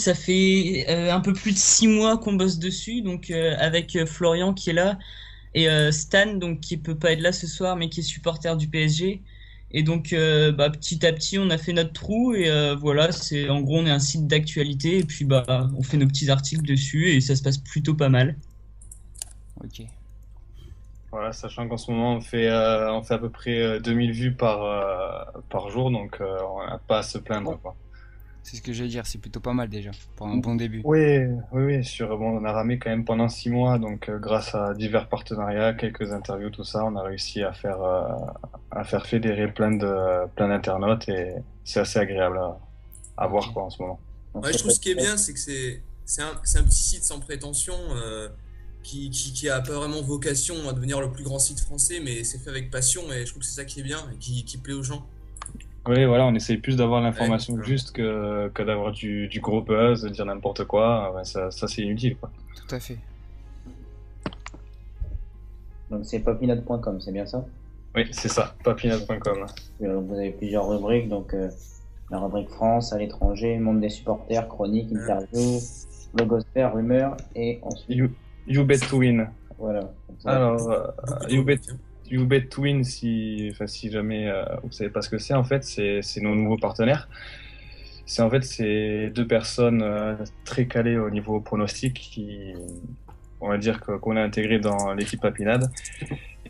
ça fait un peu plus de 6 mois qu'on bosse dessus, donc avec Florian qui est là et Stan, donc qui peut pas être là ce soir, mais qui est supporter du PSG. Et donc petit à petit, on a fait notre trou et voilà, c'est en gros on est un site d'actualité et puis on fait nos petits articles dessus et ça se passe plutôt pas mal. Ok. Voilà, sachant qu'en ce moment, on fait à peu près 2000 vues par jour, donc on n'a pas à se plaindre, quoi. C'est ce que je vais dire, c'est plutôt pas mal déjà, pour un bon début. Oui, oui, oui, bon, on a ramé quand même pendant 6 mois, donc grâce à divers partenariats, quelques interviews, tout ça, on a réussi à faire fédérer plein d'internautes et c'est assez agréable à voir, Ok. quoi, en ce moment. Donc Ouais, je c'est trouve pas ce qui est bien, c'est que c'est un petit site sans prétention qui a pas vraiment vocation à devenir le plus grand site français, mais c'est fait avec passion et je trouve que c'est ça qui est bien et qui plaît aux gens. Oui, voilà, on essaye plus d'avoir Ouais, l'information voilà. juste que d'avoir du gros buzz, de dire n'importe quoi. Ouais, ça c'est inutile, quoi. Tout à fait. donc c'est papinade.com, c'est bien ça? Oui, c'est ça, papinade.com. Vous avez plusieurs rubriques, donc la rubrique France, à l'étranger, monde des supporters, chronique, Hein. interview, blogosphère, rumeur, et ensuite, You bet to win. voilà. Comme ça. Alors, Beaucoup de you bet, rubriques, hein. you bet to win, si jamais vous savez pas ce que c'est, en fait, c'est nos nouveaux partenaires. C'est deux personnes très calées au niveau pronostic on va dire qu'on a intégré dans l'équipe Papinade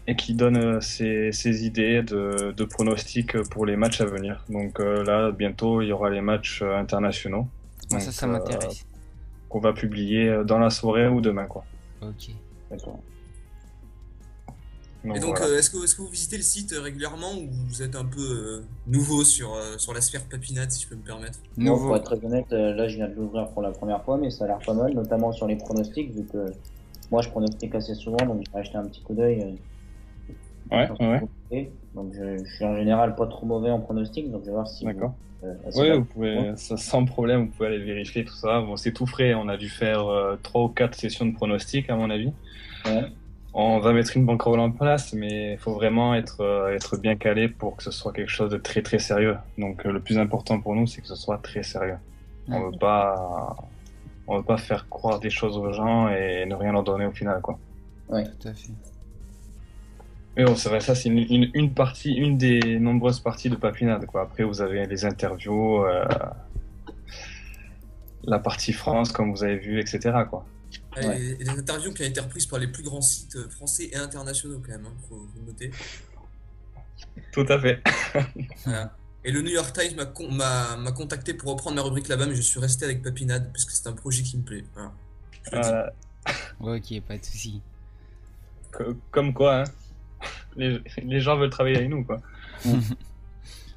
et qui donnent ses idées de pronostics pour les matchs à venir. Donc là, bientôt, il y aura les matchs internationaux. Ah, Donc, ça m'intéresse. qu'on va publier dans la soirée ou demain, quoi. Ok. D'accord. Donc Et donc, voilà. est-ce que vous visitez le site régulièrement ou vous êtes un peu nouveau sur la sphère papinade, si je peux me permettre? Moi, pour Nouveau. être très honnête, là, je viens de l'ouvrir pour la première fois, mais ça a l'air pas mal, notamment sur les pronostics, vu que moi, je pronostique assez souvent, donc j'ai acheté un petit coup d'œil Ouais, sur ce ouais, que vous faites. Donc, je suis en général pas trop mauvais en pronostic, donc je vais voir si vous d'accord. assez Oui, d'accord vous avec moi. pouvez, sans problème, vous pouvez aller vérifier tout ça. Bon, c'est tout frais. On a dû faire 3 ou 4 sessions de pronostics, à mon avis. Ouais, On va mettre une banquerolle en place, mais il faut vraiment être bien calé pour que ce soit quelque chose de très très sérieux. Donc le plus important pour nous, c'est que ce soit très sérieux. On Ouais. veut pas, on veut pas faire croire des choses aux gens et ne rien leur donner au final, quoi. ouais. Tout à fait. Mais bon, c'est vrai, ça c'est une partie, une des nombreuses parties de Papinade, quoi. Après, vous avez les interviews, la partie France, comme vous avez vu, etc., quoi. Ouais. Et des interviews qui ont été reprises par les plus grands sites français et internationaux quand même, hein, faut le noter. Tout à fait. Voilà. Et le New York Times m'a contacté pour reprendre ma rubrique là-bas, mais je suis resté avec Papinade parce que c'est un projet qui me plaît. Voilà. Je le dis. Voilà. Ok, pas de souci. Comme quoi, hein, les gens veulent travailler avec nous, quoi. Non,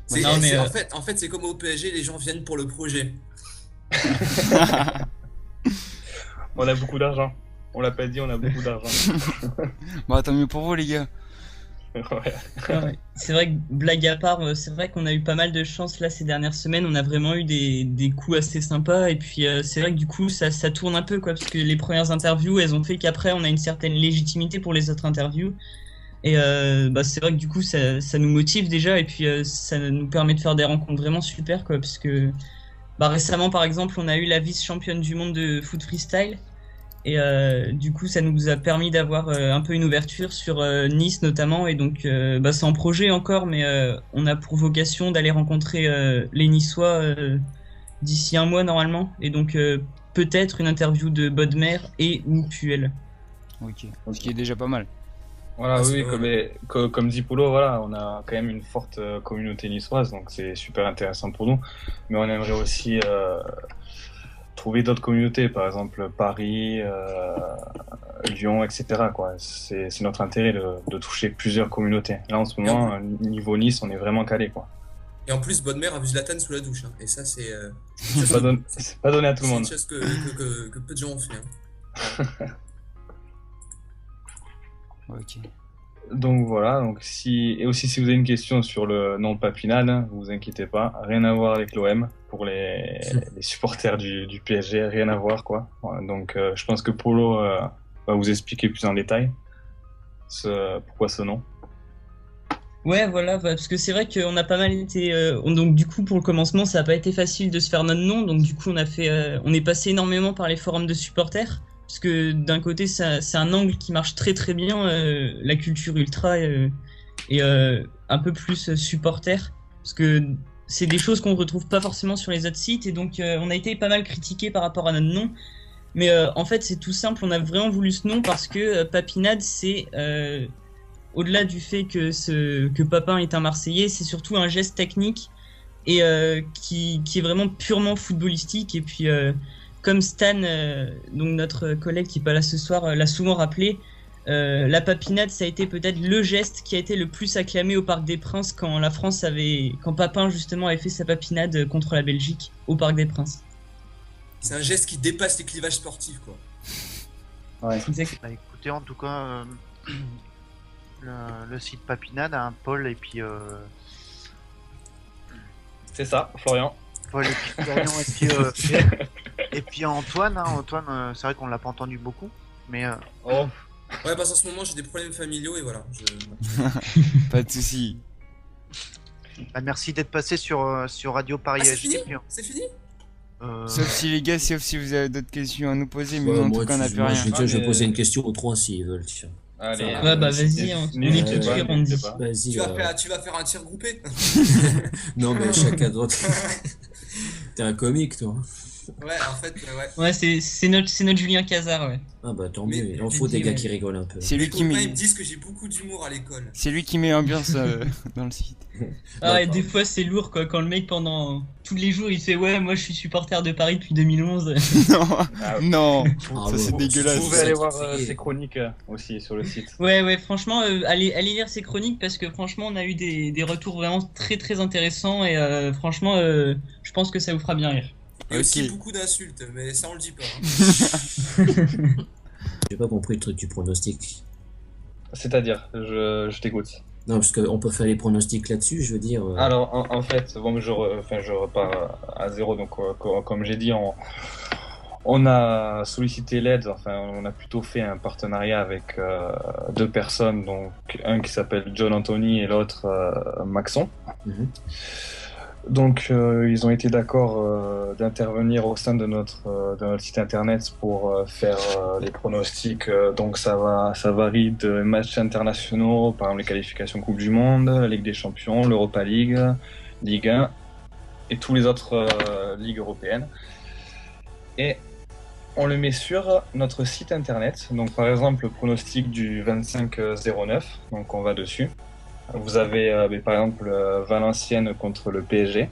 mais En fait, c'est comme au PSG, les gens viennent pour le projet. On a beaucoup d'argent. On l'a pas dit, on a beaucoup d'argent. Bon, tant mieux pour vous, les gars. Ouais. ouais. C'est vrai que blague à part, c'est vrai qu'on a eu pas mal de chance là ces dernières semaines. On a vraiment eu des coups assez sympas. Et puis c'est vrai que du coup ça tourne un peu quoi, parce que les premières interviews, elles ont fait qu'après on a une certaine légitimité pour les autres interviews. Et c'est vrai que du coup ça nous motive déjà. Et puis ça nous permet de faire des rencontres vraiment super quoi, parce que récemment par exemple on a eu la vice-championne du monde de foot freestyle. Et du coup, ça nous a permis d'avoir un peu une ouverture sur Nice notamment. Et donc, c'est en projet encore, mais on a pour vocation d'aller rencontrer les Niçois d'ici un mois normalement. Et donc, peut-être une interview de Bodmer et ou Puel. Ok. Ce qui est déjà pas mal. Voilà, Ah, oui, c'est oui, pas mal. comme dit Polo, voilà, on a quand même une forte communauté niçoise, donc c'est super intéressant pour nous. Mais on aimerait aussi trouver d'autres communautés, par exemple Paris, Lyon, etc., quoi. C'est notre intérêt de toucher plusieurs communautés. Là, en ce Et en moment, plus, niveau Nice, on est vraiment calé, quoi. Bodmer a vu Zlatan sous la douche, hein. Et ça, c'est une C'est chose pas c'est pas donné à tout le c'est une monde. chose que peu de gens ont fait, hein. Ok. Donc voilà, et aussi si vous avez une question sur le nom Papinade, hein, vous inquiétez pas, rien à voir avec l'OM pour les supporters du PSG, rien à voir quoi. Voilà, donc je pense que Polo va vous expliquer plus en détail pourquoi ce nom. Ouais, voilà, parce que c'est vrai qu'on a pas mal été. Donc, du coup, pour le commencement, ça a pas été facile de se faire notre nom. Donc, du coup, on est passé énormément par les forums de supporters. Parce que d'un côté, c'est un angle qui marche très très bien, la culture ultra et un peu plus supporter. Parce que c'est des choses qu'on retrouve pas forcément sur les autres sites. Et donc, on a été pas mal critiqué par rapport à notre nom. Mais en fait, c'est tout simple. On a vraiment voulu ce nom parce que Papinade, c'est. Au-delà du fait que Papin est un Marseillais, c'est surtout un geste technique et qui est vraiment purement footballistique. Et puis, comme Stan, donc notre collègue qui est pas là ce soir, l'a souvent rappelé, la papinade, ça a été peut-être le geste qui a été le plus acclamé au Parc des Princes quand Papin justement avait fait sa papinade contre la Belgique au Parc des Princes. C'est un geste qui dépasse les clivages sportifs, quoi. Ouais. Bah, écoutez, en tout cas, le site Papinade a un Paul et puis C'est ça, Florian. Paul et puis Florian et puis Antoine. Hein, Antoine, c'est vrai qu'on l'a pas entendu beaucoup, mais Oh, Ouais, parce qu'en ce moment j'ai des problèmes familiaux et voilà. Pas de soucis. bah, merci d'être passé sur Radio Paris Ah, c'est HT, fini puis, C'est fini Sauf si les gars, sauf si vous avez d'autres questions à nous poser, mais Ouais, nous, en moi, tout cas, on n'a tu- plus moi, rien. je vais mais- poser une question aux trois s'ils veulent. Tiens. allez. Ouais, bah, vas-y, on est N'hésitez tous pas, cuir, on n'hésitez dit. pas. Vas-y. Tu vas faire un tir groupé. Non, mais chacun d'autre. T'es un comique, toi. Ouais, en fait, ouais. Ouais, c'est notre Julien Cazard, ouais. Ah bah tant Mais- mieux. Il en faut des Ouais. gars qui rigolent un peu. C'est Mes lui qui copains, ils me met, disent que j'ai beaucoup d'humour à l'école. c'est lui qui met l'ambiance dans le site. Ah, et des fois c'est lourd quoi, quand le mec pendant tous les jours il fait ouais, moi je suis supporter de Paris depuis 2011. Non, Ah, non, Ah, ça c'est bon, dégueulasse. Vous pouvez aller voir ses chroniques aussi sur le site. Ouais, franchement, allez lire ses chroniques parce que franchement, on a eu des retours vraiment très très intéressants et franchement, je pense que ça vous fera bien rire. Et aussi Ok. beaucoup d'insultes, mais ça on le dit pas. Hein. J'ai pas compris le truc du pronostic. C'est-à-dire, je t'écoute. Non, parce qu'on peut faire les pronostics là-dessus, je veux dire. Alors, en fait, bon, je repars à zéro. Donc, comme j'ai dit, on a sollicité l'aide. Enfin, on a plutôt fait un partenariat avec deux personnes. Donc, un qui s'appelle John Anthony et l'autre Maxon. Mhm. Donc, ils ont été d'accord d'intervenir au sein de notre site internet pour faire les pronostics. Donc, ça varie de matchs internationaux, par exemple les qualifications Coupe du Monde, la Ligue des Champions, l'Europa League, Ligue 1 et tous les autres ligues européennes. Et on le met sur notre site internet. Donc, par exemple, le pronostic du 25-09. Donc, on va dessus. Vous avez par exemple Valenciennes contre le PSG.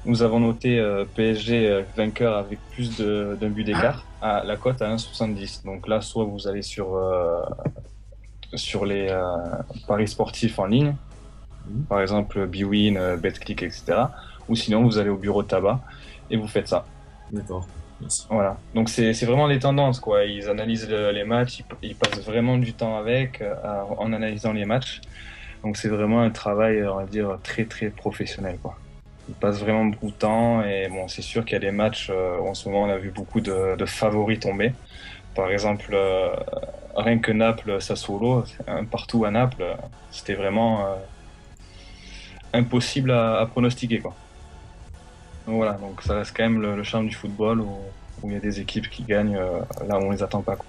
Nous avons noté PSG vainqueur avec plus d'un but d'écart. À la cote à 1,70. Donc là, soit vous allez sur les paris sportifs en ligne, par exemple Bwin, BetClick, etc. Ou sinon vous allez au bureau de tabac et vous faites ça. D'accord. Merci. Voilà. Donc c'est vraiment les tendances quoi. Ils analysent les matchs, ils passent vraiment du temps en analysant les matchs. Donc c'est vraiment un travail, on va dire, très très professionnel quoi. Ils passent vraiment beaucoup de temps et bon, c'est sûr qu'il y a des matchs, en ce moment on a vu beaucoup de favoris tomber. Par exemple, rien que Naples, Sassuolo, un partout à Naples, c'était vraiment impossible à pronostiquer quoi. Donc voilà, donc ça reste quand même le charme du football où il y a des équipes qui gagnent là où on les attend pas quoi.